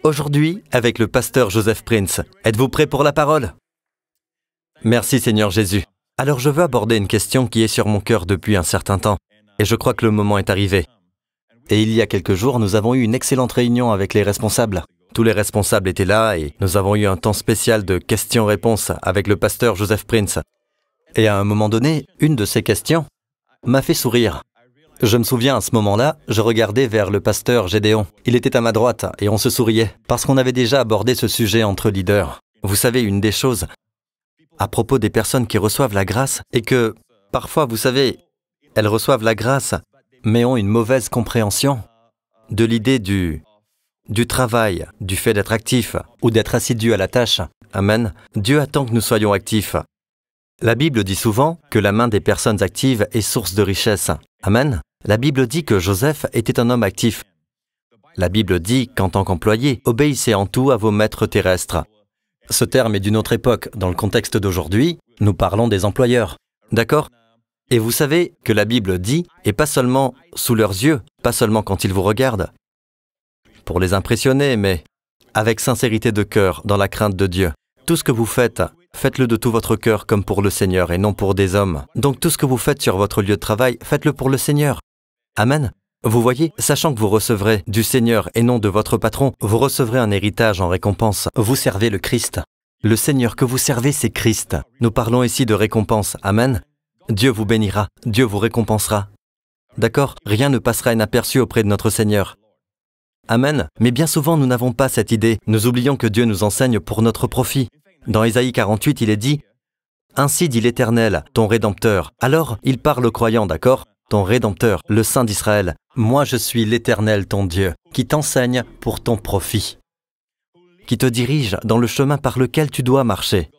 Aujourd'hui, avec le pasteur Joseph Prince. Êtes-vous prêt pour la parole? Merci Seigneur Jésus. Alors je veux aborder une question qui est sur mon cœur depuis un certain temps. Et je crois que le moment est arrivé. Et il y a quelques jours, nous avons eu une excellente réunion avec les responsables. Tous les responsables étaient là et nous avons eu un temps spécial de questions-réponses avec le pasteur Joseph Prince. Et à un moment donné, une de ces questions m'a fait sourire. Je me souviens, à ce moment-là, je regardais vers le pasteur Gédéon. Il était à ma droite et on se souriait parce qu'on avait déjà abordé ce sujet entre leaders. Vous savez, une des choses à propos des personnes qui reçoivent la grâce est que, parfois, vous savez, elles reçoivent la grâce, mais ont une mauvaise compréhension de l'idée du travail, du fait d'être actif ou d'être assidu à la tâche. Amen. Dieu attend que nous soyons actifs. La Bible dit souvent que la main des personnes actives est source de richesse. Amen. La Bible dit que Joseph était un homme actif. La Bible dit qu'en tant qu'employé, obéissez en tout à vos maîtres terrestres. Ce terme est d'une autre époque. Dans le contexte d'aujourd'hui, nous parlons des employeurs. D'accord? Et vous savez que la Bible dit, et pas seulement sous leurs yeux, pas seulement quand ils vous regardent, pour les impressionner, mais avec sincérité de cœur, dans la crainte de Dieu. Tout ce que vous faites, faites-le de tout votre cœur comme pour le Seigneur et non pour des hommes. Donc tout ce que vous faites sur votre lieu de travail, faites-le pour le Seigneur. Amen. Vous voyez, sachant que vous recevrez du Seigneur et non de votre patron, vous recevrez un héritage en récompense. Vous servez le Christ. Le Seigneur que vous servez, c'est Christ. Nous parlons ici de récompense. Amen. Dieu vous bénira, Dieu vous récompensera. D'accord? Rien ne passera inaperçu auprès de notre Seigneur. Amen. Mais bien souvent, nous n'avons pas cette idée. Nous oublions que Dieu nous enseigne pour notre profit. Dans Ésaïe 48, il est dit « Ainsi dit l'Éternel, ton Rédempteur ». Alors, il parle aux croyants, d'accord? Ton Rédempteur, le Saint d'Israël. Moi, je suis l'Éternel, ton Dieu, qui t'enseigne pour ton profit, qui te dirige dans le chemin par lequel tu dois marcher.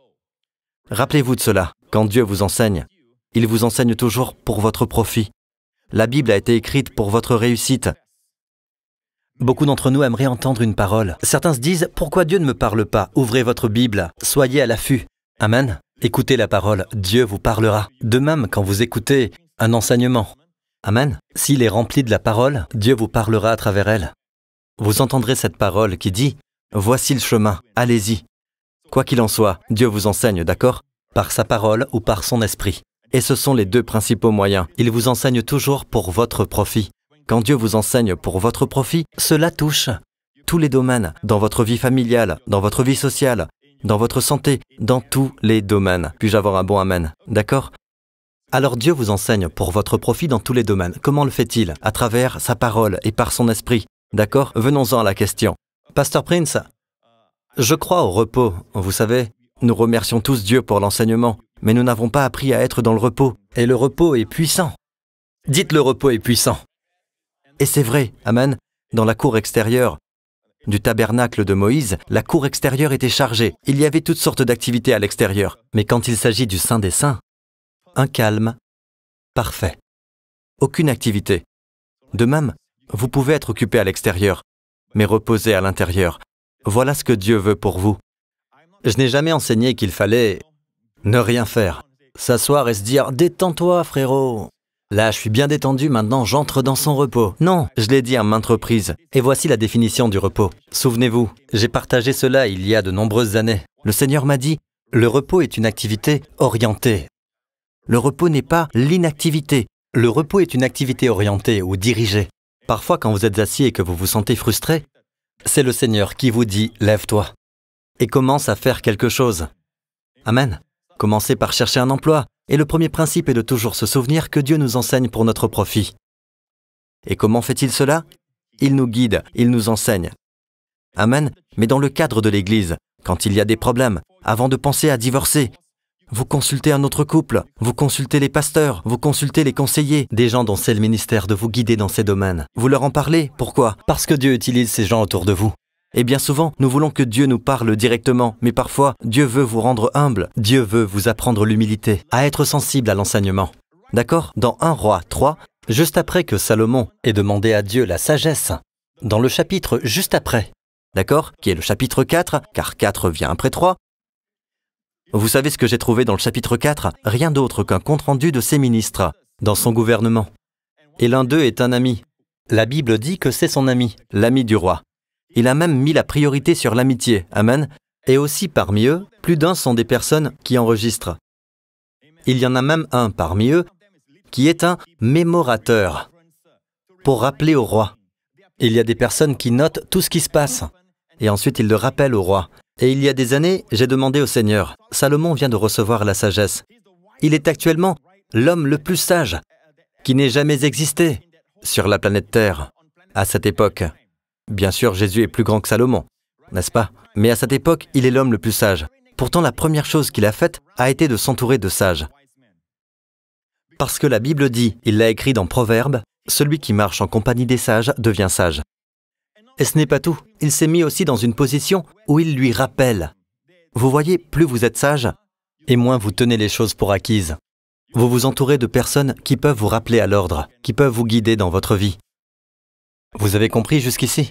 Rappelez-vous de cela. Quand Dieu vous enseigne, il vous enseigne toujours pour votre profit. La Bible a été écrite pour votre réussite. Beaucoup d'entre nous aimeraient entendre une parole. Certains se disent « Pourquoi Dieu ne me parle pas ?» Ouvrez votre Bible, soyez à l'affût. Amen. Écoutez la parole, Dieu vous parlera. De même, quand vous écoutez un enseignement. Amen. S'il est rempli de la parole, Dieu vous parlera à travers elle. Vous entendrez cette parole qui dit « Voici le chemin, allez-y ». Quoi qu'il en soit, Dieu vous enseigne, d'accord? Par sa parole ou par son esprit. Et ce sont les deux principaux moyens. Il vous enseigne toujours pour votre profit. Quand Dieu vous enseigne pour votre profit, cela touche tous les domaines, dans votre vie familiale, dans votre vie sociale, dans votre santé, dans tous les domaines. Puis-je avoir un bon amen? D'accord? Alors Dieu vous enseigne pour votre profit dans tous les domaines. Comment le fait-il? À travers sa parole et par son esprit. D'accord? Venons-en à la question. Pasteur Prince, je crois au repos. Vous savez, nous remercions tous Dieu pour l'enseignement, mais nous n'avons pas appris à être dans le repos. Et le repos est puissant. Dites le repos est puissant. Et c'est vrai, amen, dans la cour extérieure du tabernacle de Moïse, la cour extérieure était chargée. Il y avait toutes sortes d'activités à l'extérieur. Mais quand il s'agit du Saint des Saints, un calme parfait. Aucune activité. De même, vous pouvez être occupé à l'extérieur, mais reposer à l'intérieur. Voilà ce que Dieu veut pour vous. Je n'ai jamais enseigné qu'il fallait ne rien faire. S'asseoir et se dire « Détends-toi, frérot ». Là, je suis bien détendu, maintenant j'entre dans son repos. Non, je l'ai dit à maintes reprises. Et voici la définition du repos. Souvenez-vous, j'ai partagé cela il y a de nombreuses années. Le Seigneur m'a dit, le repos est une activité orientée. Le repos n'est pas l'inactivité. Le repos est une activité orientée ou dirigée. Parfois, quand vous êtes assis et que vous vous sentez frustré, c'est le Seigneur qui vous dit « Lève-toi » et commence à faire quelque chose. Amen. Commencez par chercher un emploi. Et le premier principe est de toujours se souvenir que Dieu nous enseigne pour notre profit. Et comment fait-il cela? Il nous guide, il nous enseigne. Amen. Mais dans le cadre de l'Église, quand il y a des problèmes, avant de penser à divorcer, vous consultez un autre couple, vous consultez les pasteurs, vous consultez les conseillers, des gens dont c'est le ministère de vous guider dans ces domaines. Vous leur en parlez. Pourquoi? Parce que Dieu utilise ces gens autour de vous. Et bien souvent, nous voulons que Dieu nous parle directement, mais parfois, Dieu veut vous rendre humble. Dieu veut vous apprendre l'humilité, à être sensible à l'enseignement. D'accord? Dans 1 Roi 3, juste après que Salomon ait demandé à Dieu la sagesse, dans le chapitre juste après, d'accord? Qui est le chapitre 4, car 4 vient après 3. Vous savez ce que j'ai trouvé dans le chapitre 4? Rien d'autre qu'un compte-rendu de ses ministres, dans son gouvernement. Et l'un d'eux est un ami. La Bible dit que c'est son ami, l'ami du roi. Il a même mis la priorité sur l'amitié. Amen. Et aussi parmi eux, plus d'un sont des personnes qui enregistrent. Il y en a même un parmi eux qui est un mémorateur pour rappeler au roi. Il y a des personnes qui notent tout ce qui se passe et ensuite ils le rappellent au roi. Et il y a des années, j'ai demandé au Seigneur, Salomon vient de recevoir la sagesse. Il est actuellement l'homme le plus sage qui n'ait jamais existé sur la planète Terre à cette époque. Bien sûr, Jésus est plus grand que Salomon, n'est-ce pas? Mais à cette époque, il est l'homme le plus sage. Pourtant, la première chose qu'il a faite a été de s'entourer de sages. Parce que la Bible dit, il l'a écrit dans Proverbes, celui qui marche en compagnie des sages devient sage. Et ce n'est pas tout, il s'est mis aussi dans une position où il lui rappelle. Vous voyez, plus vous êtes sage, et moins vous tenez les choses pour acquises. Vous vous entourez de personnes qui peuvent vous rappeler à l'ordre, qui peuvent vous guider dans votre vie. Vous avez compris jusqu'ici?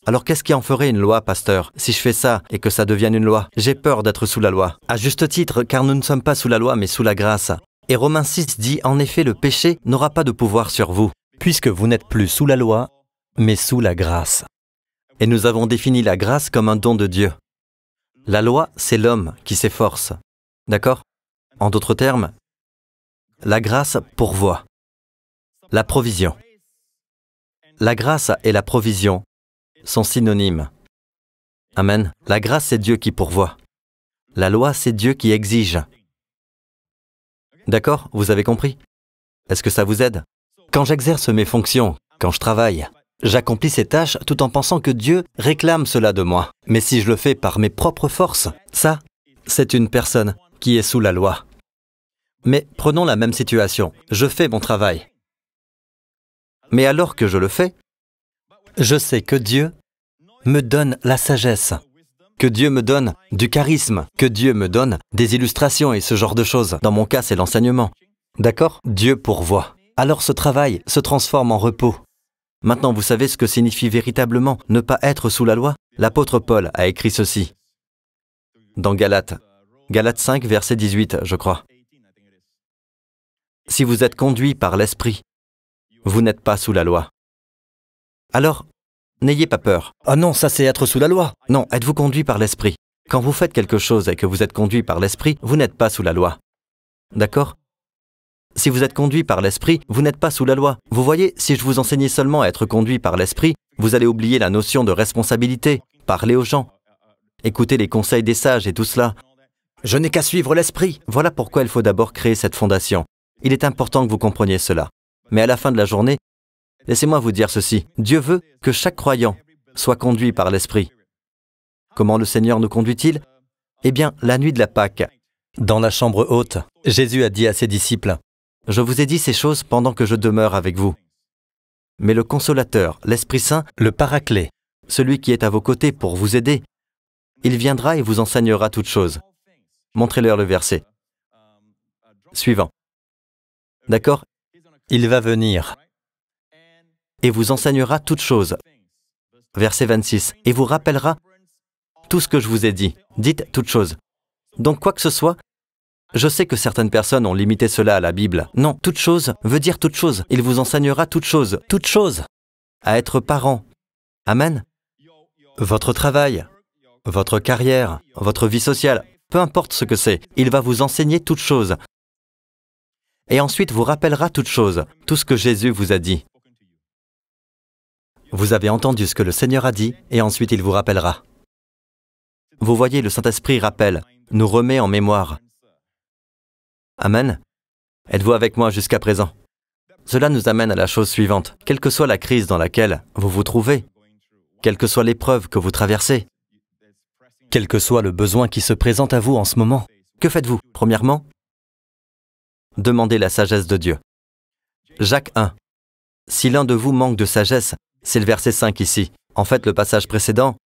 Alors qu'est-ce qui en ferait une loi, pasteur, si je fais ça et que ça devienne une loi? J'ai peur d'être sous la loi. À juste titre, car nous ne sommes pas sous la loi, mais sous la grâce. Et Romains 6 dit, en effet, le péché n'aura pas de pouvoir sur vous, puisque vous n'êtes plus sous la loi, mais sous la grâce. Et nous avons défini la grâce comme un don de Dieu. La loi, c'est l'homme qui s'efforce. D'accord? En d'autres termes, la grâce pourvoit. La provision. La grâce et la provision sont synonymes. Amen. La grâce, c'est Dieu qui pourvoit. La loi, c'est Dieu qui exige. D'accord? Vous avez compris? Est-ce que ça vous aide? Quand j'exerce mes fonctions, quand je travaille, j'accomplis ces tâches tout en pensant que Dieu réclame cela de moi. Mais si je le fais par mes propres forces, ça, c'est une personne qui est sous la loi. Mais prenons la même situation. Je fais mon travail. Mais alors que je le fais, je sais que Dieu me donne la sagesse, que Dieu me donne du charisme, que Dieu me donne des illustrations et ce genre de choses. Dans mon cas, c'est l'enseignement. D'accord? Dieu pourvoit. Alors ce travail se transforme en repos. Maintenant, vous savez ce que signifie véritablement ne pas être sous la loi? L'apôtre Paul a écrit ceci dans Galates. Galates 5, verset 18, je crois. Si vous êtes conduits par l'Esprit, vous n'êtes pas sous la loi. Alors, n'ayez pas peur. Oh non, ça c'est être sous la loi. Non, êtes-vous conduit par l'Esprit. Quand vous faites quelque chose et que vous êtes conduit par l'Esprit, vous n'êtes pas sous la loi. D'accord? Si vous êtes conduit par l'Esprit, vous n'êtes pas sous la loi. Vous voyez, si je vous enseignais seulement à être conduit par l'Esprit, vous allez oublier la notion de responsabilité, parler aux gens, écouter les conseils des sages et tout cela. Je n'ai qu'à suivre l'Esprit. Voilà pourquoi il faut d'abord créer cette fondation. Il est important que vous compreniez cela. Mais à la fin de la journée, laissez-moi vous dire ceci. Dieu veut que chaque croyant soit conduit par l'Esprit. Comment le Seigneur nous conduit-il? Eh bien, la nuit de la Pâque, dans la chambre haute, Jésus a dit à ses disciples, « Je vous ai dit ces choses pendant que je demeure avec vous. Mais le Consolateur, l'Esprit Saint, le Paraclet, celui qui est à vos côtés pour vous aider, il viendra et vous enseignera toutes choses. » Montrez-leur le verset. Suivant. D'accord? Il va venir et vous enseignera toutes choses. Verset 26. Et vous rappellera tout ce que je vous ai dit. Dites toutes choses. Donc quoi que ce soit, je sais que certaines personnes ont limité cela à la Bible. Non, toute chose veut dire toute chose. Il vous enseignera toutes choses. Toutes choses. À être parent. Amen. Votre travail, votre carrière, votre vie sociale, peu importe ce que c'est, il va vous enseigner toutes choses. Et ensuite vous rappellera toutes choses, tout ce que Jésus vous a dit. Vous avez entendu ce que le Seigneur a dit, et ensuite il vous rappellera. Vous voyez, le Saint-Esprit rappelle, nous remet en mémoire. Amen. Êtes-vous avec moi jusqu'à présent? Cela nous amène à la chose suivante. Quelle que soit la crise dans laquelle vous vous trouvez, quelle que soit l'épreuve que vous traversez, quel que soit le besoin qui se présente à vous en ce moment, que faites-vous? Premièrement, demandez la sagesse de Dieu. Jacques 1. Si l'un de vous manque de sagesse, c'est le verset 5 ici. En fait, le passage précédent,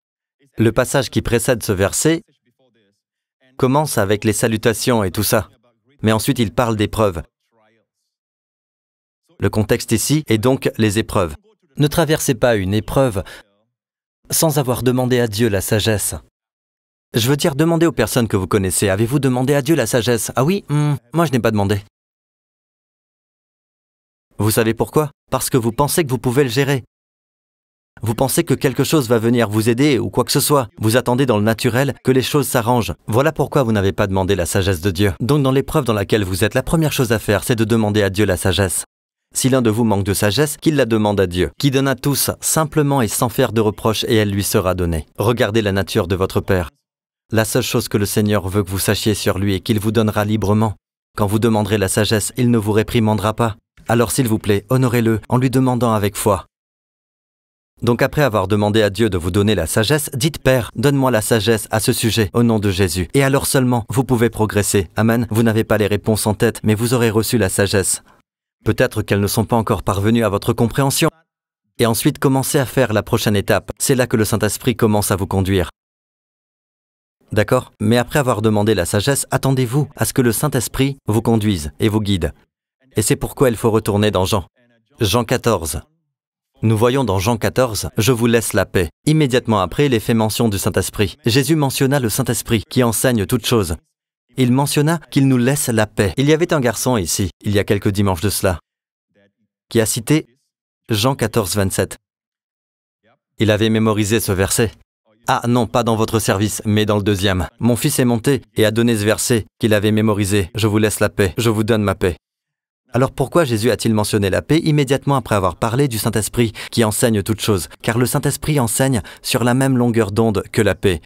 le passage qui précède ce verset, commence avec les salutations et tout ça. Mais ensuite, il parle d'épreuves. Le contexte ici est donc les épreuves. Ne traversez pas une épreuve sans avoir demandé à Dieu la sagesse. Je veux dire, demandez aux personnes que vous connaissez. Avez-vous demandé à Dieu la sagesse? Ah oui, moi je n'ai pas demandé. Vous savez pourquoi? Parce que vous pensez que vous pouvez le gérer. Vous pensez que quelque chose va venir vous aider ou quoi que ce soit. Vous attendez dans le naturel que les choses s'arrangent. Voilà pourquoi vous n'avez pas demandé la sagesse de Dieu. Donc dans l'épreuve dans laquelle vous êtes, la première chose à faire, c'est de demander à Dieu la sagesse. Si l'un de vous manque de sagesse, qu'il la demande à Dieu, qui donne à tous, simplement et sans faire de reproches, et elle lui sera donnée. Regardez la nature de votre Père. La seule chose que le Seigneur veut que vous sachiez sur lui est qu'il vous donnera librement. Quand vous demanderez la sagesse, il ne vous réprimandera pas. Alors s'il vous plaît, honorez-le en lui demandant avec foi. Donc après avoir demandé à Dieu de vous donner la sagesse, dites « Père, donne-moi la sagesse à ce sujet, au nom de Jésus. » Et alors seulement, vous pouvez progresser. Amen. Vous n'avez pas les réponses en tête, mais vous aurez reçu la sagesse. Peut-être qu'elles ne sont pas encore parvenues à votre compréhension. Et ensuite, commencez à faire la prochaine étape. C'est là que le Saint-Esprit commence à vous conduire. D'accord? Mais après avoir demandé la sagesse, attendez-vous à ce que le Saint-Esprit vous conduise et vous guide. Et c'est pourquoi il faut retourner dans Jean. Jean 14. Nous voyons dans Jean 14, « Je vous laisse la paix ». Immédiatement après, il est fait mention du Saint-Esprit. Jésus mentionna le Saint-Esprit qui enseigne toutes choses. Il mentionna qu'il nous laisse la paix. Il y avait un garçon ici, il y a quelques dimanches de cela, qui a cité Jean 14, 27. Il avait mémorisé ce verset. Ah non, pas dans votre service, mais dans le deuxième. Mon fils est monté et a donné ce verset qu'il avait mémorisé. « Je vous laisse la paix, je vous donne ma paix ». Alors pourquoi Jésus a-t-il mentionné la paix immédiatement après avoir parlé du Saint-Esprit qui enseigne toutes choses? Car le Saint-Esprit enseigne sur la même longueur d'onde que la paix.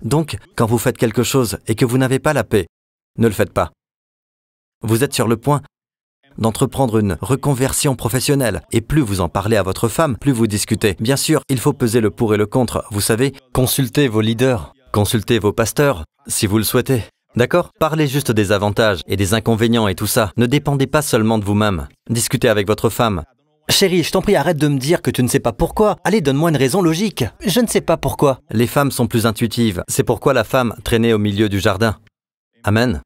Donc, quand vous faites quelque chose et que vous n'avez pas la paix, ne le faites pas. Vous êtes sur le point d'entreprendre une reconversion professionnelle. Et plus vous en parlez à votre femme, plus vous discutez. Bien sûr, il faut peser le pour et le contre. Vous savez, consultez vos leaders, consultez vos pasteurs, si vous le souhaitez. D'accord? Parlez juste des avantages et des inconvénients et tout ça. Ne dépendez pas seulement de vous-même. Discutez avec votre femme. Chérie, je t'en prie, arrête de me dire que tu ne sais pas pourquoi. Allez, donne-moi une raison logique. Je ne sais pas pourquoi. Les femmes sont plus intuitives. C'est pourquoi la femme traînait au milieu du jardin. Amen.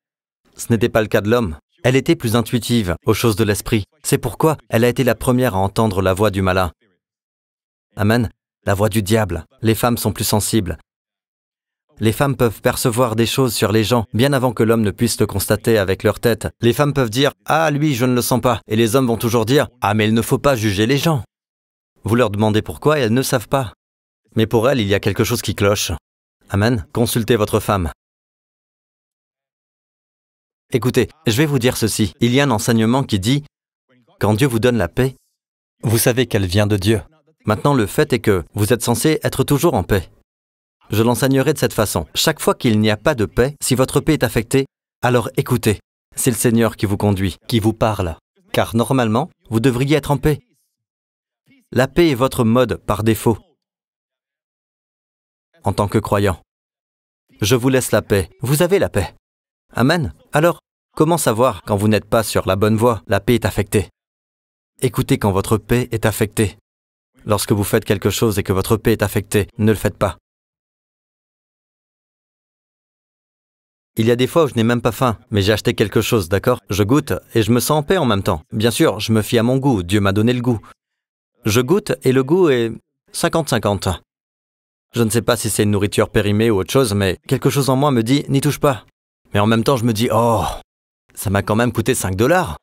Ce n'était pas le cas de l'homme. Elle était plus intuitive aux choses de l'esprit. C'est pourquoi elle a été la première à entendre la voix du malin. Amen. La voix du diable. Les femmes sont plus sensibles. Les femmes peuvent percevoir des choses sur les gens, bien avant que l'homme ne puisse le constater avec leur tête. Les femmes peuvent dire « Ah, lui, je ne le sens pas ». Et les hommes vont toujours dire « Ah, mais il ne faut pas juger les gens ». Vous leur demandez pourquoi et elles ne savent pas. Mais pour elles, il y a quelque chose qui cloche. Amen. Consultez votre femme. Écoutez, je vais vous dire ceci. Il y a un enseignement qui dit « Quand Dieu vous donne la paix, vous savez qu'elle vient de Dieu ». Maintenant, le fait est que vous êtes censé être toujours en paix. Je l'enseignerai de cette façon. Chaque fois qu'il n'y a pas de paix, si votre paix est affectée, alors écoutez. C'est le Seigneur qui vous conduit, qui vous parle. Car normalement, vous devriez être en paix. La paix est votre mode par défaut. En tant que croyant. Je vous laisse la paix. Vous avez la paix. Amen. Alors, comment savoir quand vous n'êtes pas sur la bonne voie? La paix est affectée. Écoutez quand votre paix est affectée. Lorsque vous faites quelque chose et que votre paix est affectée, ne le faites pas. Il y a des fois où je n'ai même pas faim, mais j'ai acheté quelque chose, d'accord? Je goûte et je me sens en paix en même temps. Bien sûr, je me fie à mon goût, Dieu m'a donné le goût. Je goûte et le goût est 50-50. Je ne sais pas si c'est une nourriture périmée ou autre chose, mais quelque chose en moi me dit « n'y touche pas ». Mais en même temps, je me dis « oh, ça m'a quand même coûté $5. »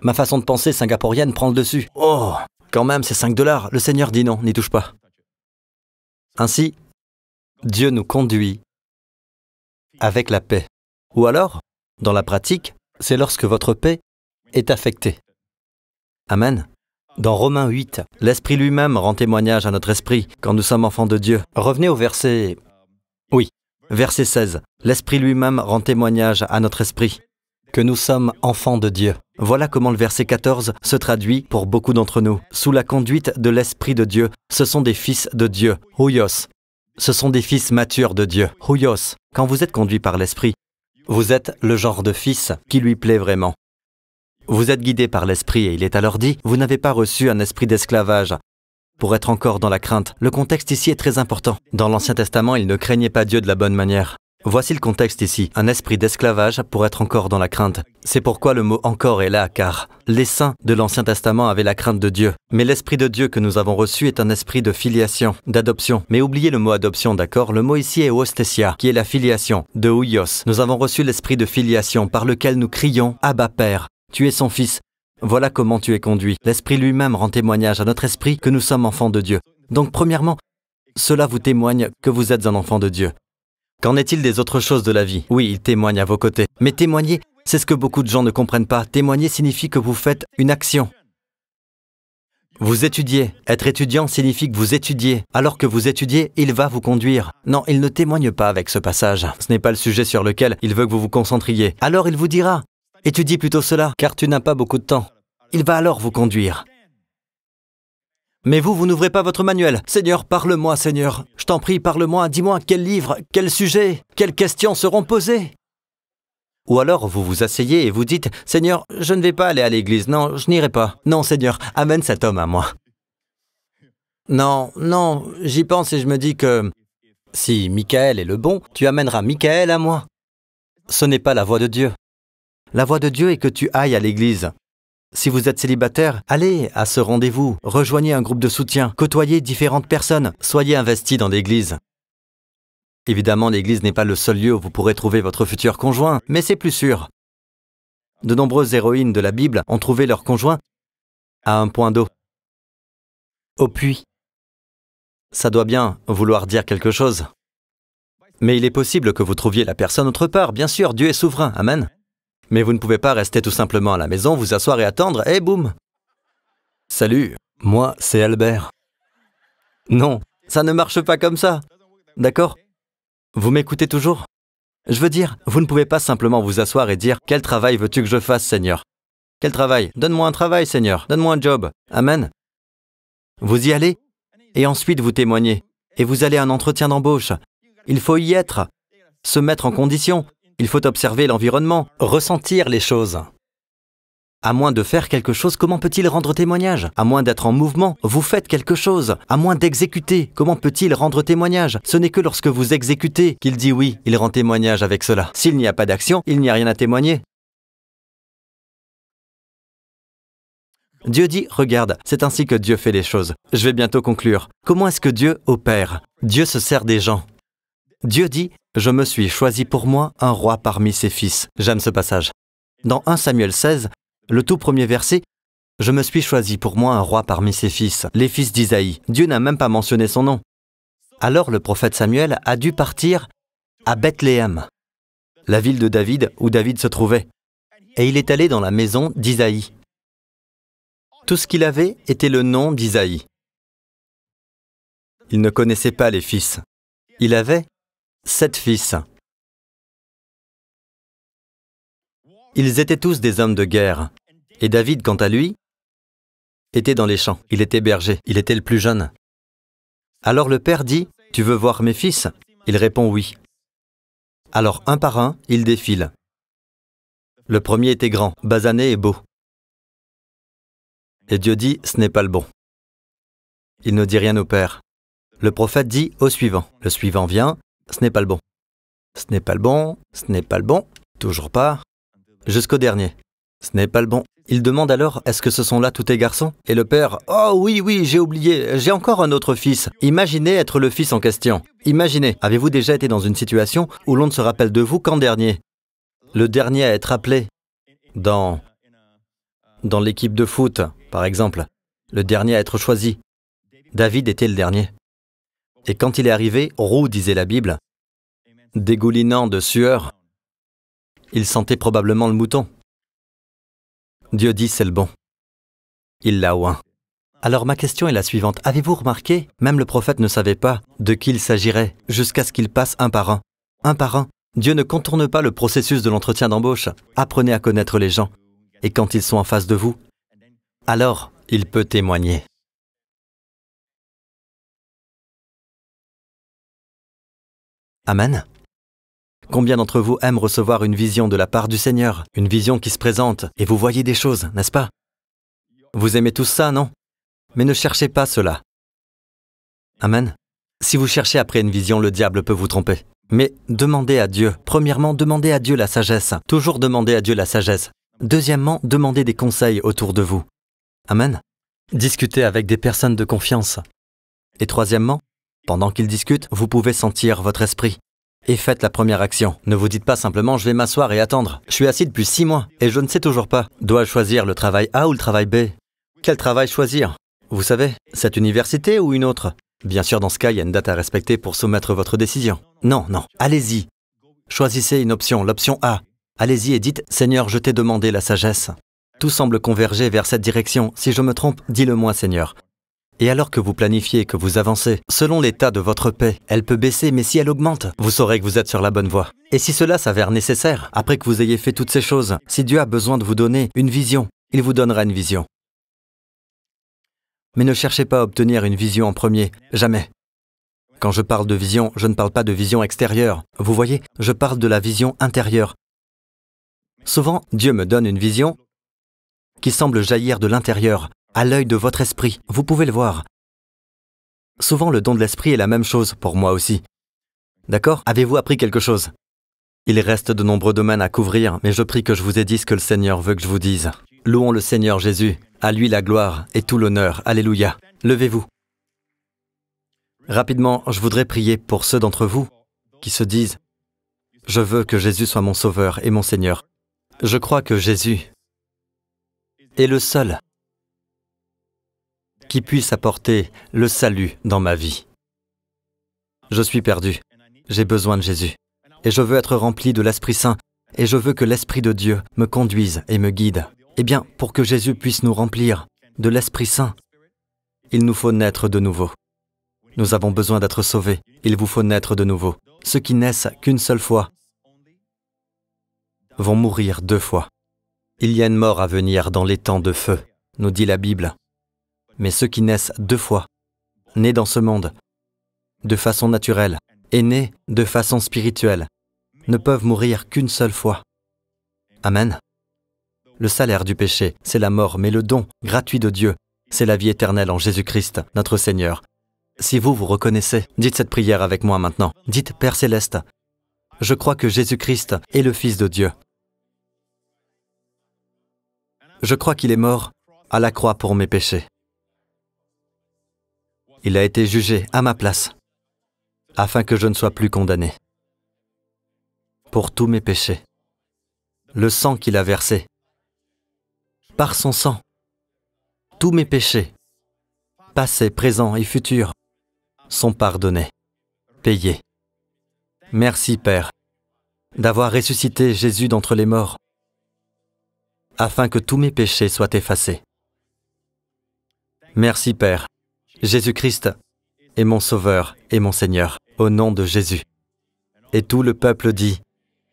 Ma façon de penser singapourienne prend le dessus. « Oh, quand même, c'est $5. » Le Seigneur dit « non, n'y touche pas ». Ainsi, Dieu nous conduit avec la paix. Ou alors, dans la pratique, c'est lorsque votre paix est affectée. Amen. Dans Romains 8, l'Esprit lui-même rend témoignage à notre esprit quand nous sommes enfants de Dieu. Revenez au verset... Oui, verset 16. L'Esprit lui-même rend témoignage à notre esprit que nous sommes enfants de Dieu. Voilà comment le verset 14 se traduit pour beaucoup d'entre nous. Sous la conduite de l'Esprit de Dieu, ce sont des fils de Dieu. Huios. Ce sont des fils matures de Dieu. Huios. Quand vous êtes conduit par l'Esprit, vous êtes le genre de fils qui lui plaît vraiment. Vous êtes guidé par l'Esprit et il est alors dit, vous n'avez pas reçu un esprit d'esclavage pour être encore dans la crainte. Le contexte ici est très important. Dans l'Ancien Testament, ils ne craignaient pas Dieu de la bonne manière. Voici le contexte ici, un esprit d'esclavage pour être encore dans la crainte. C'est pourquoi le mot « encore » est là, car les saints de l'Ancien Testament avaient la crainte de Dieu. Mais l'Esprit de Dieu que nous avons reçu est un esprit de filiation, d'adoption. Mais oubliez le mot adoption, d'accord? Le mot ici est ostesia, qui est la filiation, de huios. Nous avons reçu l'esprit de filiation par lequel nous crions « Abba Père ». Tu es son fils. Voilà comment tu es conduit. L'Esprit lui-même rend témoignage à notre esprit que nous sommes enfants de Dieu. Donc premièrement, cela vous témoigne que vous êtes un enfant de Dieu. Qu'en est-il des autres choses de la vie? Oui, il témoigne à vos côtés. Mais témoigner, c'est ce que beaucoup de gens ne comprennent pas. Témoigner signifie que vous faites une action. Vous étudiez. Être étudiant signifie que vous étudiez. Alors que vous étudiez, il va vous conduire. Non, il ne témoigne pas avec ce passage. Ce n'est pas le sujet sur lequel il veut que vous vous concentriez. Alors il vous dira, étudie plutôt cela, car tu n'as pas beaucoup de temps. Il va alors vous conduire. Mais vous n'ouvrez pas votre manuel. Seigneur, parle-moi, Seigneur. Je t'en prie, parle-moi, dis-moi quel livre, quel sujet, quelles questions seront posées. Ou alors vous vous asseyez et vous dites, Seigneur, je ne vais pas aller à l'église, non, je n'irai pas. Non, Seigneur, amène cet homme à moi. Non, j'y pense et je me dis que si Michael est le bon, tu amèneras Michael à moi. Ce n'est pas la voie de Dieu. La voie de Dieu est que tu ailles à l'église. Si vous êtes célibataire, allez à ce rendez-vous, rejoignez un groupe de soutien, côtoyez différentes personnes, soyez investis dans l'église. Évidemment, l'église n'est pas le seul lieu où vous pourrez trouver votre futur conjoint, mais c'est plus sûr. De nombreuses héroïnes de la Bible ont trouvé leur conjoint à un point d'eau, au puits. Ça doit bien vouloir dire quelque chose. Mais il est possible que vous trouviez la personne autre part, bien sûr, Dieu est souverain, amen. Mais vous ne pouvez pas rester tout simplement à la maison, vous asseoir et attendre, et boum. Salut, moi c'est Albert. Non, ça ne marche pas comme ça, d'accord? Vous m'écoutez toujours? Je veux dire, vous ne pouvez pas simplement vous asseoir et dire « Quel travail veux-tu que je fasse, Seigneur ?» Quel travail? Donne-moi un travail, Seigneur. Donne-moi un job. Amen. Vous y allez et ensuite vous témoignez. Et vous allez à un entretien d'embauche. Il faut y être, se mettre en condition. Il faut observer l'environnement, ressentir les choses. À moins de faire quelque chose, comment peut-il rendre témoignage? À moins d'être en mouvement, vous faites quelque chose. À moins d'exécuter, comment peut-il rendre témoignage? Ce n'est que lorsque vous exécutez qu'il dit oui, il rend témoignage avec cela. S'il n'y a pas d'action, il n'y a rien à témoigner. Dieu dit, regarde, c'est ainsi que Dieu fait les choses. Je vais bientôt conclure. Comment est-ce que Dieu opère? Dieu se sert des gens. Dieu dit, je me suis choisi pour moi un roi parmi ses fils. J'aime ce passage. Dans 1 Samuel 16, le tout premier verset, « Je me suis choisi pour moi un roi parmi ses fils, les fils d'Isaïe. » Dieu n'a même pas mentionné son nom. Alors le prophète Samuel a dû partir à Bethléem, la ville de David où David se trouvait. Et il est allé dans la maison d'Isaïe. Tout ce qu'il avait était le nom d'Isaïe. Il ne connaissait pas les fils. Il avait 7 fils. Ils étaient tous des hommes de guerre. Et David, quant à lui, était dans les champs. Il était berger. Il était le plus jeune. Alors le père dit, « Tu veux voir mes fils ?» Il répond « Oui ». Alors un par un, ils défilent. Le premier était grand, basané et beau. Et Dieu dit, « Ce n'est pas le bon ». Il ne dit rien au père. Le prophète dit au suivant. Le suivant vient, « Ce n'est pas le bon ». Ce n'est pas le bon, ce n'est pas le bon, toujours pas. Jusqu'au dernier. Ce n'est pas le bon. Il demande alors, est-ce que ce sont là tous tes garçons? Et le père, oh oui, j'ai oublié, j'ai encore un autre fils. Imaginez être le fils en question. Imaginez, avez-vous déjà été dans une situation où l'on ne se rappelle de vous qu'en dernier? Le dernier à être appelé dans l'équipe de foot, par exemple. Le dernier à être choisi. David était le dernier. Et quand il est arrivé, roux, disait la Bible, dégoulinant de sueur, il sentait probablement le mouton. Dieu dit c'est le bon. Il l'a oint. Alors ma question est la suivante. Avez-vous remarqué, même le prophète ne savait pas de qui il s'agirait, jusqu'à ce qu'il passe un par un. Un par un. Dieu ne contourne pas le processus de l'entretien d'embauche. Apprenez à connaître les gens. Et quand ils sont en face de vous, alors il peut témoigner. Amen. Combien d'entre vous aiment recevoir une vision de la part du Seigneur, une vision qui se présente, et vous voyez des choses, n'est-ce pas? Vous aimez tous ça, non? Mais ne cherchez pas cela. Amen. Si vous cherchez après une vision, le diable peut vous tromper. Mais demandez à Dieu. Premièrement, demandez à Dieu la sagesse. Toujours demandez à Dieu la sagesse. Deuxièmement, demandez des conseils autour de vous. Amen. Discutez avec des personnes de confiance. Et troisièmement, pendant qu'ils discutent, vous pouvez sentir votre esprit. et faites la première action. Ne vous dites pas simplement « je vais m'asseoir et attendre ». Je suis assis depuis 6 mois et je ne sais toujours pas. Dois-je choisir le travail A ou le travail B? Quel travail choisir? Vous savez, cette université ou une autre? Bien sûr, dans ce cas, il y a une date à respecter pour soumettre votre décision. Non, allez-y. Choisissez une option, l'option A. Allez-y et dites « Seigneur, je t'ai demandé la sagesse ». Tout semble converger vers cette direction. Si je me trompe, dis-le-moi, Seigneur. Et alors que vous planifiez, que vous avancez, selon l'état de votre paix, elle peut baisser, mais si elle augmente, vous saurez que vous êtes sur la bonne voie. Et si cela s'avère nécessaire, après que vous ayez fait toutes ces choses, si Dieu a besoin de vous donner une vision, il vous donnera une vision. Mais ne cherchez pas à obtenir une vision en premier, jamais. Quand je parle de vision, je ne parle pas de vision extérieure. Vous voyez, je parle de la vision intérieure. Souvent, Dieu me donne une vision qui semble jaillir de l'intérieur, à l'œil de votre esprit. Vous pouvez le voir. Souvent, le don de l'esprit est la même chose pour moi aussi. D'accord? Avez-vous appris quelque chose? Il reste de nombreux domaines à couvrir, mais je prie que je vous ai dit ce que le Seigneur veut que je vous dise. Louons le Seigneur Jésus. À lui la gloire et tout l'honneur. Alléluia. Levez-vous. Rapidement, je voudrais prier pour ceux d'entre vous qui se disent « Je veux que Jésus soit mon Sauveur et mon Seigneur. » Je crois que Jésus est le seul qui puisse apporter le salut dans ma vie. Je suis perdu. J'ai besoin de Jésus. Et je veux être rempli de l'Esprit Saint. Et je veux que l'Esprit de Dieu me conduise et me guide. Eh bien, pour que Jésus puisse nous remplir de l'Esprit Saint, il nous faut naître de nouveau. Nous avons besoin d'être sauvés. Il vous faut naître de nouveau. Ceux qui naissent qu'une seule fois vont mourir 2 fois. Il y a une mort à venir dans les temps de feu, nous dit la Bible. Mais ceux qui naissent 2 fois, nés dans ce monde, de façon naturelle, et nés de façon spirituelle, ne peuvent mourir qu'une seule fois. Amen. Le salaire du péché, c'est la mort, mais le don gratuit de Dieu, c'est la vie éternelle en Jésus-Christ, notre Seigneur. Si vous vous reconnaissez, dites cette prière avec moi maintenant. Dites, Père Céleste, je crois que Jésus-Christ est le Fils de Dieu. Je crois qu'il est mort à la croix pour mes péchés. Il a été jugé à ma place, afin que je ne sois plus condamné. Pour tous mes péchés, le sang qu'il a versé, par son sang, tous mes péchés, passés, présents et futurs, sont pardonnés, payés. Merci, Père, d'avoir ressuscité Jésus d'entre les morts, afin que tous mes péchés soient effacés. Merci, Père. Jésus-Christ est mon Sauveur et mon Seigneur, au nom de Jésus. Et tout le peuple dit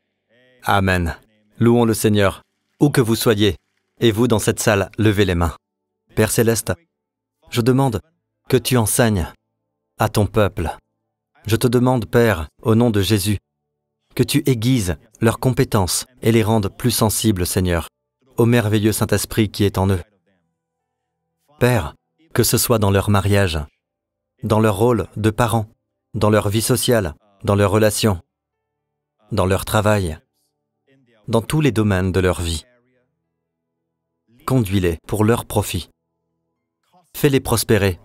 « Amen ». Louons le Seigneur, où que vous soyez, et vous dans cette salle, levez les mains. Père Céleste, je demande que tu enseignes à ton peuple. Je te demande, Père, au nom de Jésus, que tu aiguises leurs compétences et les rendes plus sensibles, Seigneur, au merveilleux Saint-Esprit qui est en eux. Père, que ce soit dans leur mariage, dans leur rôle de parents, dans leur vie sociale, dans leurs relations, dans leur travail, dans tous les domaines de leur vie. Conduis-les pour leur profit. Fais-les prospérer.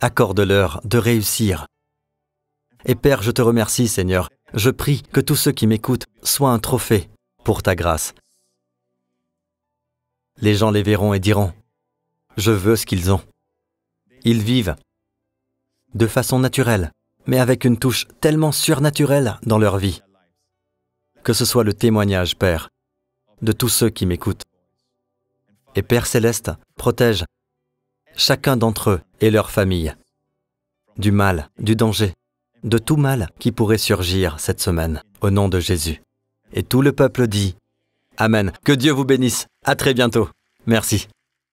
Accorde-leur de réussir. Et Père, je te remercie, Seigneur. Je prie que tous ceux qui m'écoutent soient un trophée pour ta grâce. Les gens les verront et diront « Je veux ce qu'ils ont ». Ils vivent de façon naturelle, mais avec une touche tellement surnaturelle dans leur vie. Que ce soit le témoignage, Père, de tous ceux qui m'écoutent. Et Père Céleste, protège chacun d'entre eux et leur famille du mal, du danger, de tout mal qui pourrait surgir cette semaine, au nom de Jésus. Et tout le peuple dit « Amen ». Que Dieu vous bénisse. À très bientôt. Merci.